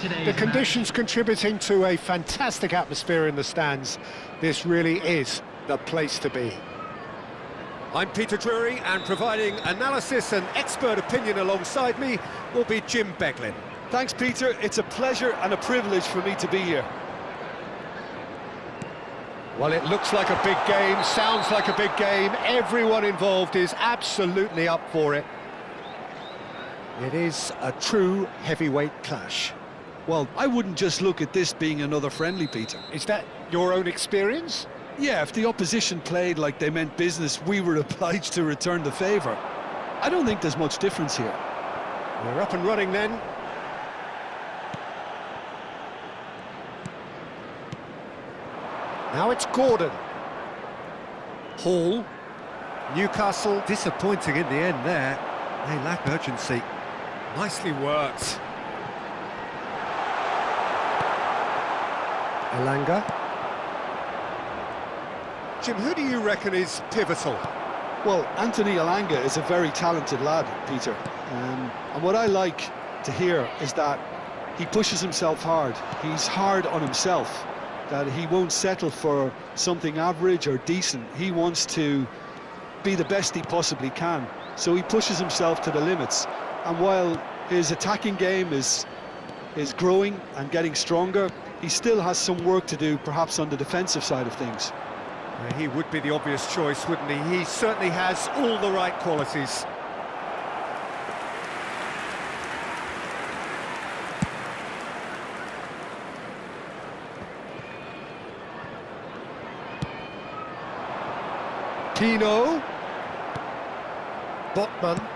The conditions contributing to a fantastic atmosphere in the stands. This really is the place to be. I'm Peter Drury, and providing analysis and expert opinion alongside me will be Jim Beglin. Thanks, Peter. It's a pleasure and a privilege for me to be here. Well, it looks like a big game, sounds like a big game. Everyone involved is absolutely up for it. It is a true heavyweight clash. Well, I wouldn't just look at this being another friendly, Peter. Is that your own experience? Yeah, if the opposition played like they meant business, we were obliged to return the favour. I don't think there's much difference here. We're up and running then. Now it's Gordon. Hall. Newcastle disappointing in the end there. They lack urgency. Nicely worked. Elanga. Jim, who do you reckon is pivotal? Well, Anthony Elanga is a very talented lad, Peter. And what I like to hear is that he pushes himself hard. He's hard on himself, that he won't settle for something average or decent. He wants to be the best he possibly can. So he pushes himself to the limits. And while his attacking game is growing and getting stronger, he still has some work to do, perhaps on the defensive side of things. He would be the obvious choice, wouldn't he? He certainly has all the right qualities. Pino. Botman.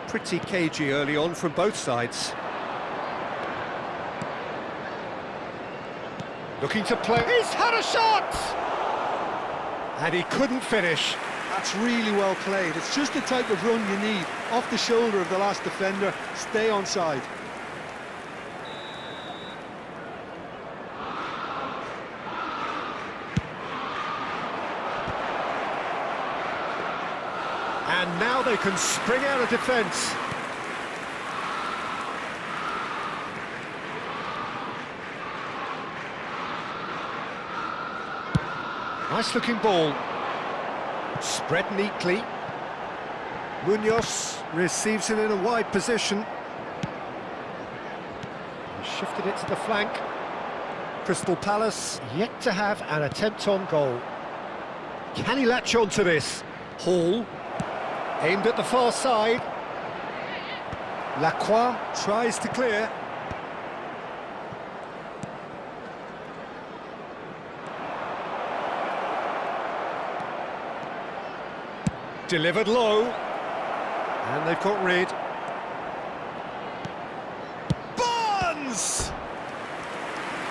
Pretty cagey early on from both sides. Looking to play. He's had a shot! And he couldn't finish. That's really well played. It's just the type of run you need. Off the shoulder of the last defender, stay onside. And now they can spring out of defence. Nice looking ball. Spread neatly. Munoz receives it in a wide position. He shifted it to the flank. Crystal Palace yet to have an attempt on goal. Can he latch on to this? Hall aimed at the far side. Lacroix Tries to clear. delivered low. And they've got rid. Barnes!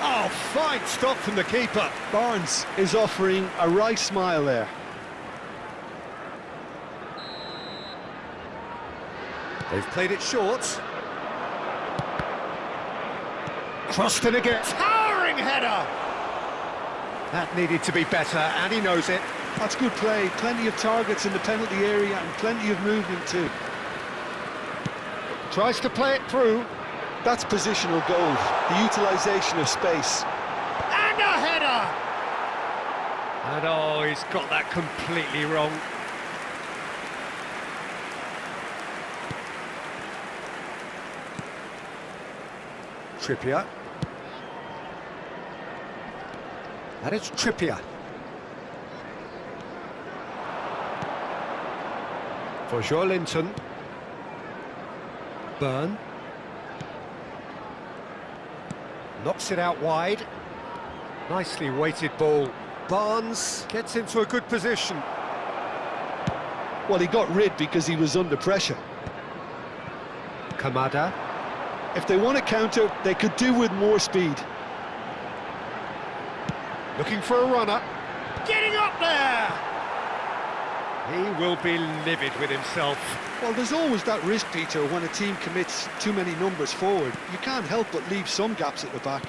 Oh, fine stop from the keeper. Barnes is offering a right smile there. They've played it short. Crossed in again. Towering header! That needed to be better, and he knows it. That's good play. Plenty of targets in the penalty area and plenty of movement too. Tries to play it through. That's positional goal, the utilisation of space. And a header! And oh, he's got that completely wrong. Trippier. And it's Trippier. For Joelinton. Byrne. Knocks it out wide. Nicely weighted ball. Barnes gets into a good position. Well, he got rid because he was under pressure. Kamada. If they want to counter, they could do with more speed. Looking for a runner. Getting up there! He will be livid with himself. Well, there's always that risk, Peter, when a team commits too many numbers forward. You can't help but leave some gaps at the back.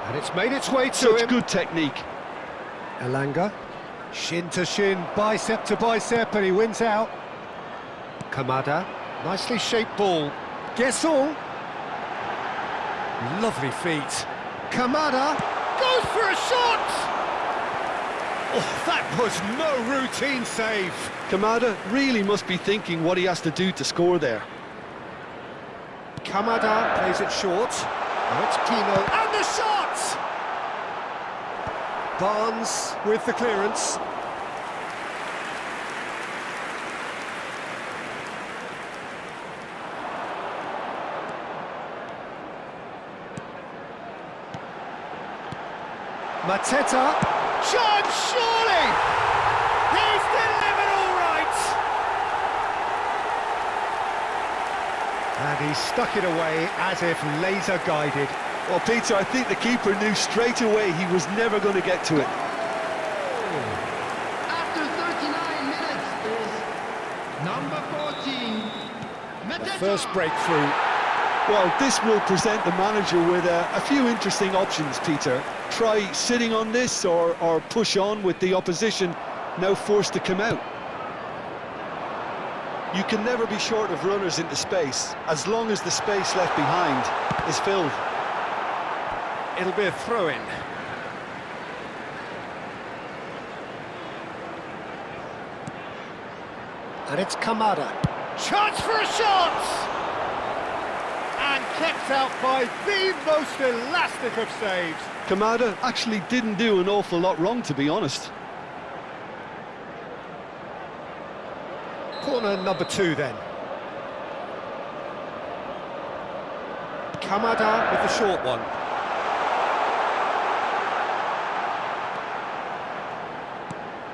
And it's made its way to Such him. good technique. Elanga. Shin to shin, bicep to bicep, and he wins out. Kamada, nicely shaped ball. Guessel. Lovely feet. Kamada goes for a shot! Oh, that was no routine save. Kamada really must be thinking what he has to do to score there. Kamada plays it short. Now it's Pino. And the shot! Barnes with the clearance. Mateta, chance surely! He's delivered all right! And he stuck it away as if laser guided. Well, Peter, I think the keeper knew straight away he was never going to get to it. After 39 minutes is number 14, The Mateta. first breakthrough. Well, this will present the manager with a few interesting options, Peter. Try sitting on this or push on with the opposition now forced to come out. You can never be short of runners into space, as long as the space left behind is filled. It'll be a throw-in. And it's Kamada. Chance for a shot! And kept out by the most elastic of saves. Kamada actually didn't do an awful lot wrong, to be honest. Corner number 2 then. Kamada with the short one.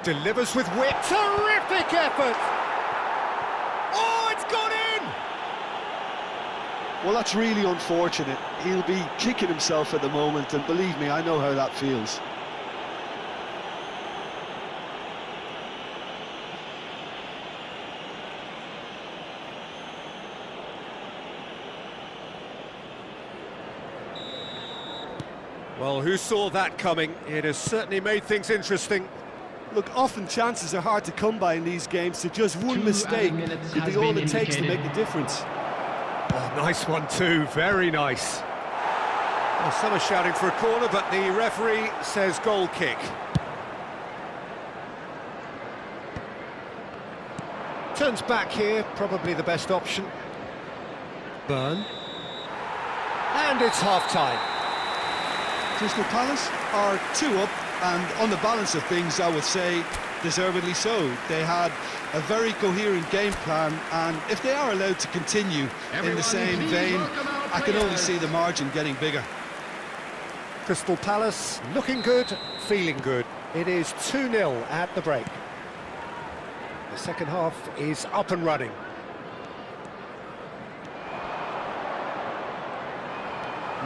Delivers with wit. Terrific effort! Oh, it's gone in! Well, that's really unfortunate. He'll be kicking himself at the moment, and believe me, I know how that feels. Well, who saw that coming? It has certainly made things interesting. Look, often chances are hard to come by in these games, so just one 2 mistake added minutes could has be all been it takes to indicated. make the difference. Oh, nice one too, very nice. Well, some are shouting for a corner, but the referee says goal kick. Turns back here, probably the best option. Burn. And it's half-time. Crystal Palace are 2 up, and on the balance of things, I would say deservedly so. They had a very coherent game plan, and if they are allowed to continue in the same vein, I can only see the margin getting bigger. Crystal Palace looking good, feeling good. It is 2-0 at the break. The second half is up and running.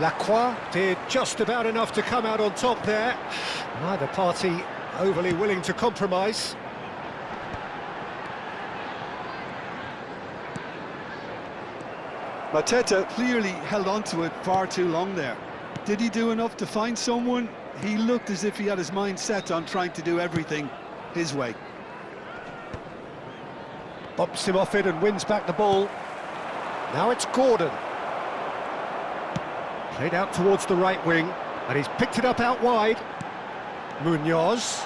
Lacroix did just about enough to come out on top there. Neither party overly willing to compromise. Mateta clearly held on to it far too long there. Did he do enough to find someone? He looked as if he had his mind set on trying to do everything his way. Bumps him off it and wins back the ball. Now it's Gordon. Played out towards the right wing, and he's picked it up out wide. Munoz.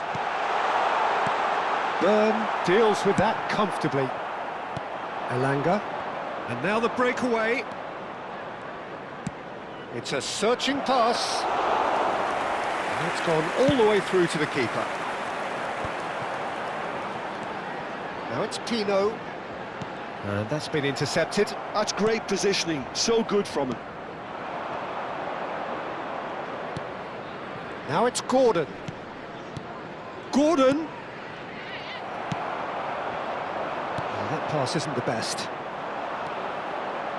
Byrne deals with that comfortably. Elanga. And now the breakaway. It's a searching pass. And it's gone all the way through to the keeper. Now it's Pino. And that's been intercepted. That's great positioning, so good from him. Now it's Gordon. Gordon! Oh, that pass isn't the best.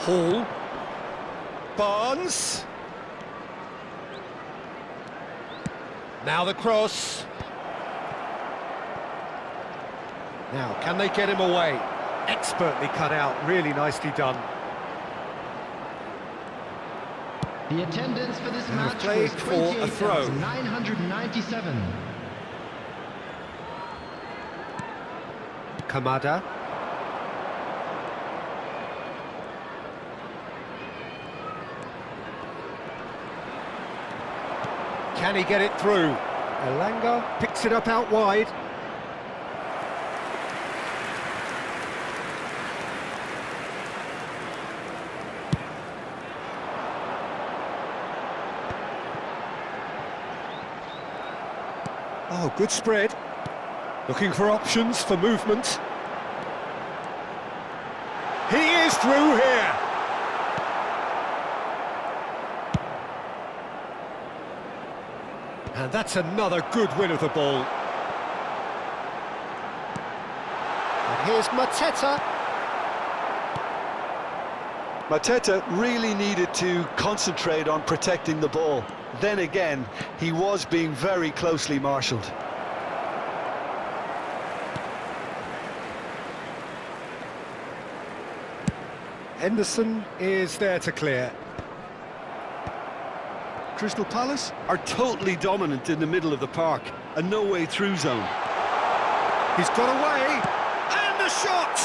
Hall. Barnes. Now the cross. Now, can they get him away? Expertly cut out, really nicely done. The attendance for this match played was for a throw. 28,997. Kamada. Can he get it through? Elanga picks it up out wide. Oh, good spread. Looking for options for movement. He is through here. And that's another good win of the ball. And here's Mateta. Mateta really needed to concentrate on protecting the ball. Then again, he was being very closely marshalled. Henderson is there to clear. Crystal Palace are totally dominant in the middle of the park, a no-way through zone. He's got away, and the shot!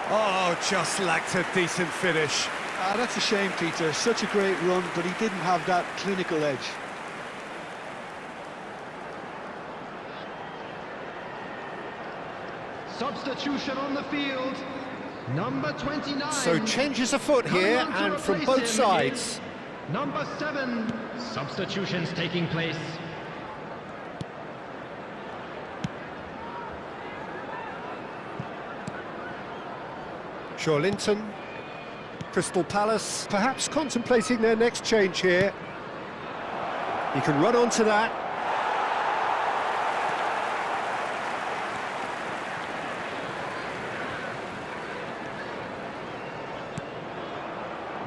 Oh, just lacked a decent finish. Ah, that's a shame, Peter. Such a great run, but he didn't have that clinical edge. Substitution on the field. Number 29. So changes afoot here, and from both sides. Number 7. Substitutions taking place. Linton, Crystal Palace, perhaps contemplating their next change here. He can run onto that.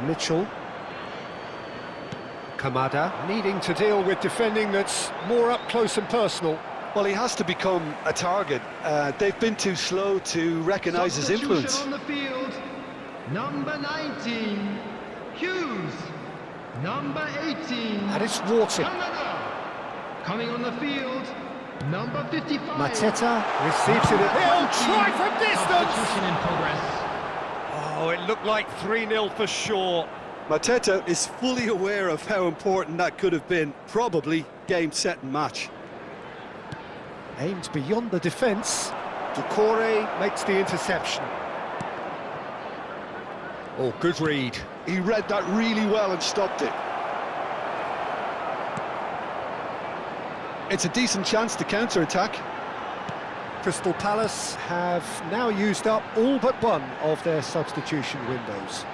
Mitchell. Kamada, needing to deal with defending that's more up close and personal. Well, he has to become a target. They've been too slow to recognise his influence. On the field. Number 19, Hughes. Number 18. And it's Wharton. Canada. Coming on the field. Number 55. Mateta receives it. He'll try from distance. Substitution in progress. Oh, it looked like 3-0 for sure. Mateta is fully aware of how important that could have been. Probably game, set and match. Aimed beyond the defence. Doucouré makes the interception. Oh, good read. He read that really well and stopped it. It's a decent chance to counter-attack. Crystal Palace have now used up all but one of their substitution windows.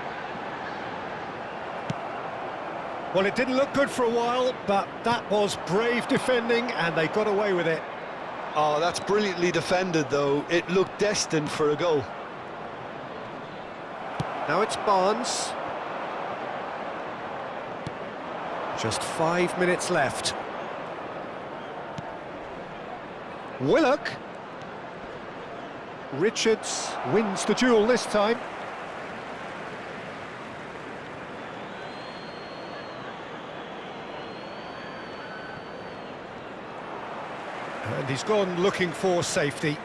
Well, it didn't look good for a while, but that was brave defending and they got away with it. Oh, that's brilliantly defended, though. It looked destined for a goal. Now it's Barnes. Just 5 minutes left. Willock. Richards wins the duel this time. And he's gone looking for safety.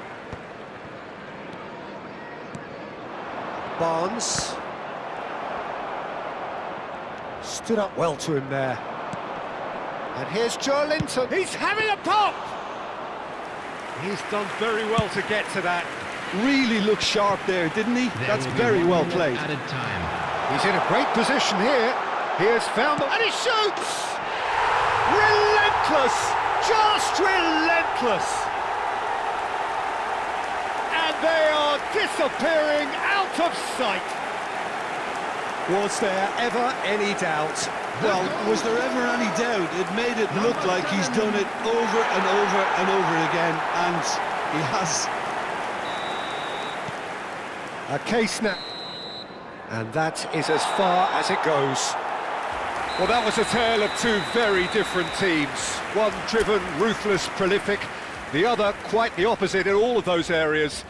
Barnes. Stood up well to him there. And here's Linton. He's having a pop! He's done very well to get to that. Really looked sharp there, didn't he? That's very well played. Added time. He's in a great position here. He has found them, and he shoots! Relentless! Just relentless! And they are disappearing out of sight. Was there ever any doubt? Well, was there ever any doubt? It made it look like he's done it over and over and over again, and he has. A case now. And that is as far as it goes. Well, that was a tale of two very different teams. One driven, ruthless, prolific. The other quite the opposite in all of those areas.